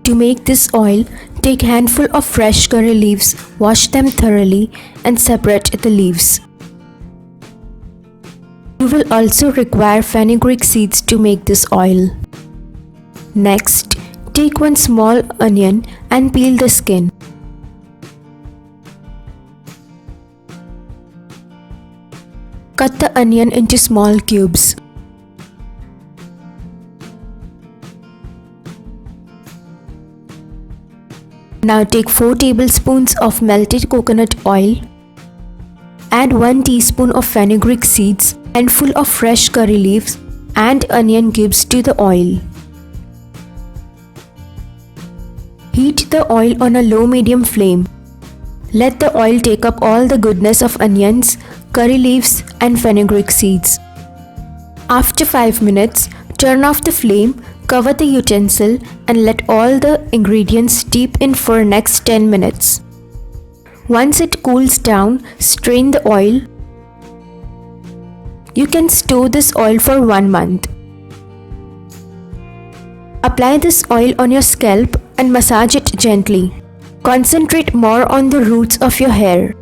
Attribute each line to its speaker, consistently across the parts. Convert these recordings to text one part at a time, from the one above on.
Speaker 1: To make this oil, take handful of fresh curry leaves, wash them thoroughly and separate the leaves. You will also require fenugreek seeds to make this oil. Next, take one small onion and peel the skin. Cut the onion into small cubes. Now take 4 tablespoons of melted coconut oil. Add 1 teaspoon of fenugreek seeds, handful of fresh curry leaves and onion cubes to the oil. Heat the oil on a low-medium flame. Let the oil take up all the goodness of onions, curry leaves and fenugreek seeds. After 5 minutes, turn off the flame, cover the utensil and let all the ingredients steep in for next 10 minutes. Once it cools down, strain the oil. You can store this oil for 1 month. Apply this oil on your scalp and massage it gently. Concentrate more on the roots of your hair.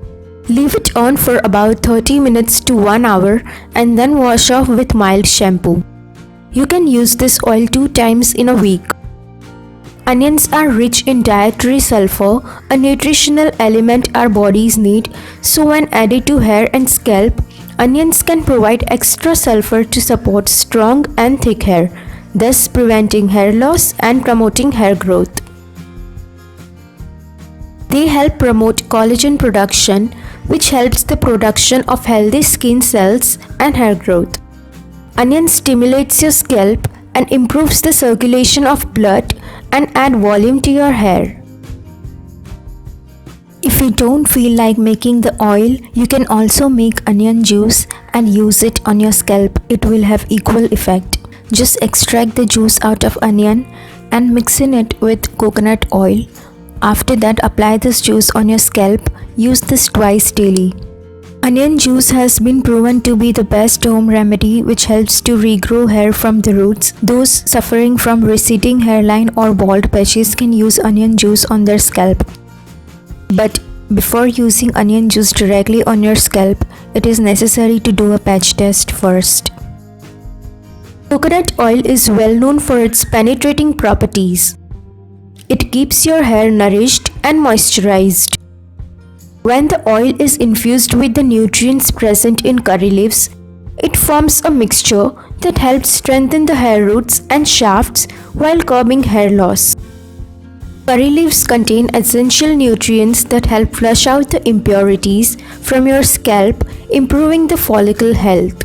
Speaker 1: Leave it on for about 30 minutes to 1 hour and then wash off with mild shampoo. You can use this oil 2 times in a week. Onions are rich in dietary sulfur, a nutritional element our bodies need, so when added to hair and scalp, onions can provide extra sulfur to support strong and thick hair, thus preventing hair loss and promoting hair growth. They help promote collagen production, which helps the production of healthy skin cells and hair growth. Onion stimulates your scalp and improves the circulation of blood and add volume to your hair. If you don't feel like making the oil, you can also make onion juice and use it on your scalp. It will have equal effect. Just extract the juice out of onion and mix in it with coconut oil. After that, apply this juice on your scalp. Use this twice daily. Onion juice has been proven to be the best home remedy which helps to regrow hair from the roots. Those suffering from receding hairline or bald patches can use onion juice on their scalp. But before using onion juice directly on your scalp, it is necessary to do a patch test first. Coconut oil is well known for its penetrating properties. It keeps your hair nourished and moisturized. When the oil is infused with the nutrients present in curry leaves, it forms a mixture that helps strengthen the hair roots and shafts while curbing hair loss. Curry leaves contain essential nutrients that help flush out the impurities from your scalp, improving the follicle health.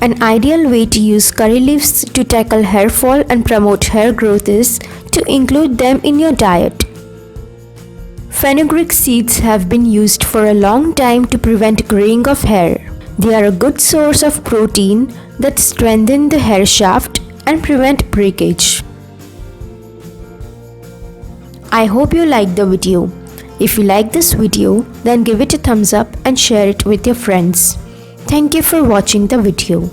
Speaker 1: An ideal way to use curry leaves to tackle hair fall and promote hair growth is to include them in your diet. Fenugreek seeds have been used for a long time to prevent graying of hair. They are a good source of protein that strengthen the hair shaft and prevent breakage. I hope you liked the video. If you like this video, then give it a thumbs up and share it with your friends. Thank you for watching the video.